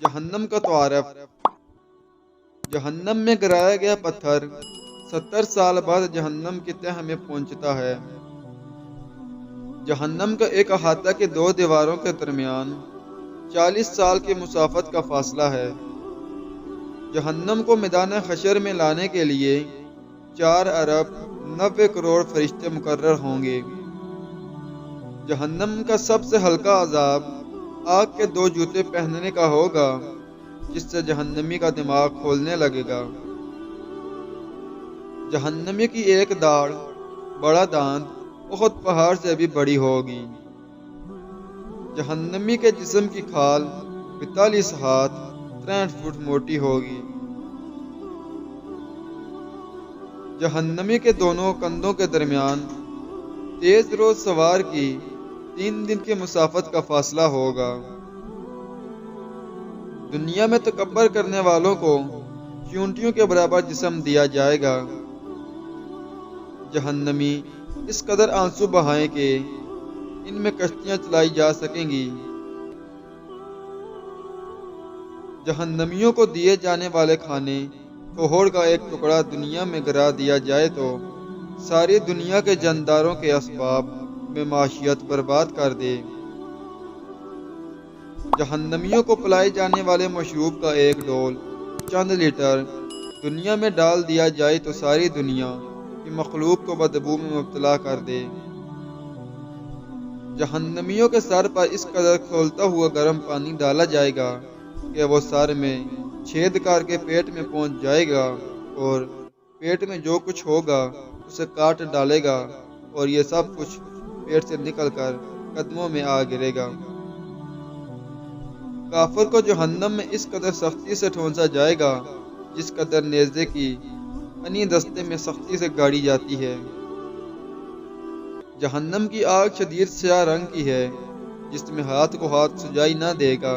جہنم کا تعارف۔ جہنم میں گرایا گیا پتھر 70 سال بعد جہنم کی تہہ میں پہنچتا ہے۔ جہنم کا ایک احاطہ کے دو دیواروں کے درمیان 40 سال کی مسافت کا فاصلہ ہے۔ جہنم کو میدان حشر میں لانے کے لیے 4 ارب 90 کروڑ فرشتے مقرر ہوں گے۔ جہنم کا سب سے ہلکا عذاب آگ کے 2 جوتے پہننے کا ہوگا، جس سے جہنمی کا دماغ کھولنے لگے گا۔ جہنمی کی ایک داڑھ بڑا دانت احد پہاڑ سے بھی بڑی ہوگی۔ جہنمی کے جسم کی کھال 42 ہاتھ 63 فٹ موٹی ہوگی۔ جہنمی کے دونوں کندھوں کے درمیان تیز رو سوار کی 3 دن کی مسافت کا فاصلہ ہوگا۔ دنیا میں تکبر کرنے والوں کو چیونٹیوں کے برابر جسم دیا جائے گا۔ جہنمی اس قدر آنسو بہائیں کہ ان میں کشتیاں چلائی جا سکیں گی۔ جہنمیوں کو دیے جانے والے کھانے کوہڑ کا ایک ٹکڑا دنیا میں گرا دیا جائے تو ساری دنیا کے جانداروں کے اسباب میں معیشت برباد کر دے۔ جہنمیوں کو پلائے جانے والے مشروب کا ایک ڈول چند لیٹر دنیا میں ڈال دیا جائے تو ساری دنیا کی مخلوق کو بدبو میں مبتلا کر دے۔ جہنمیوں کے سر پر اس قدر کھولتا ہوا گرم پانی ڈالا جائے گا کہ وہ سر میں چھید کر کے پیٹ میں پہنچ جائے گا اور پیٹ میں جو کچھ ہوگا اسے کاٹ ڈالے گا اور یہ سب کچھ پیٹ سے نکل کر قدموں میں آ گرے گا۔ کافر کو جہنم میں اس قدر سختی سے ٹھونسا جائے گا جس قدر نیزے کی انی دستے میں سختی سے گاڑی جاتی ہے۔ جہنم کی آگ شدید سیاہ رنگ کی ہے جس میں ہاتھ کو ہاتھ سجائی نہ دے گا۔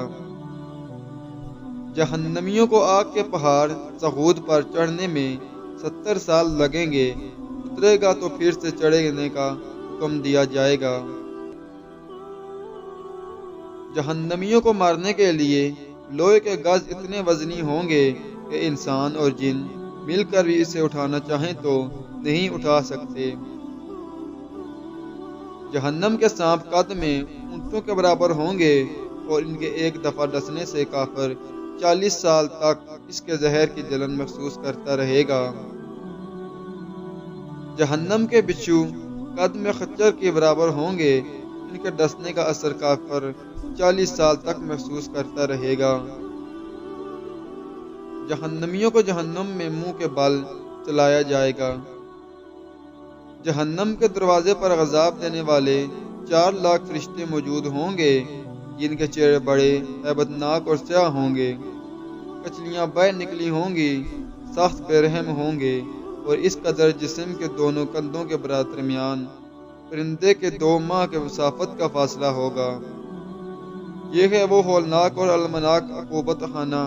جہنمیوں کو آگ کے پہاڑ سغود پر چڑھنے میں 70 سال لگیں گے، اترے گا تو پھر سے چڑھنے کا حکم دیا جائے گا۔ جہنمیوں کو مارنے کے لیے لوہے کے گز اتنے وزنی ہوں گے کہ انسان اور جن مل کر بھی اسے اٹھانا چاہیں تو نہیں اٹھا سکتے۔ جہنم کے سانپ قد میں اونٹوں کے برابر ہوں گے اور ان کے ایک دفعہ ڈسنے سے کافر 40 سال تک اس کے زہر کی جلن محسوس کرتا رہے گا۔ جہنم کے بچھو قد میں خچر کے برابر ہوں گے، ان کے ڈسنے کا اثر کافر 40 سال تک محسوس کرتا رہے گا۔ جہنمیوں کو جہنم میں منہ کے بل چلایا جائے گا۔ جہنم کے دروازے پر عذاب دینے والے 4 لاکھ فرشتے موجود ہوں گے جن کے چہرے بڑے ہیبتناک اور سیاہ ہوں گے، کچلیاں بہہ نکلی ہوں گی، سخت بے رحم ہوں گے اور اس قدر جسم کے دونوں کندھوں کے درمیان پرندے کے 2 ماہ کے مسافت کا فاصلہ ہوگا۔ یہ ہے وہ ہولناک اور المناک عقوبت خانہ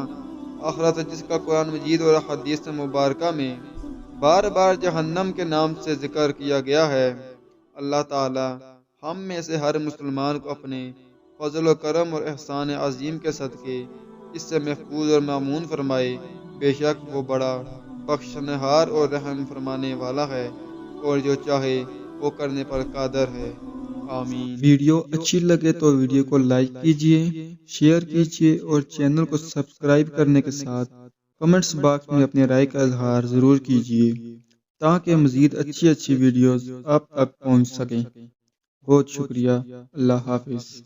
آخرت جس کا قرآن مجید اور حدیث مبارکہ میں بار بار جہنم کے نام سے ذکر کیا گیا ہے۔ اللہ تعالی ہم میں سے ہر مسلمان کو اپنے فضل و کرم اور احسان عظیم کے صدقے اس سے محفوظ اور مامون فرمائے۔ بے شک وہ بڑا بخشنہار اور رحم فرمانے والا ہے اور جو چاہے وہ کرنے پر قادر ہے۔ آمین۔ ویڈیو اچھی لگے تو ویڈیو کو لائک کیجئے، شیئر کیجئے اور چینل کو سبسکرائب کرنے کے ساتھ کمنٹس باکس میں اپنی رائے کا اظہار ضرور کیجئے تاکہ مزید اچھی ویڈیوز آپ تک پہنچ سکیں۔ بہت شکریہ۔ اللہ حافظ۔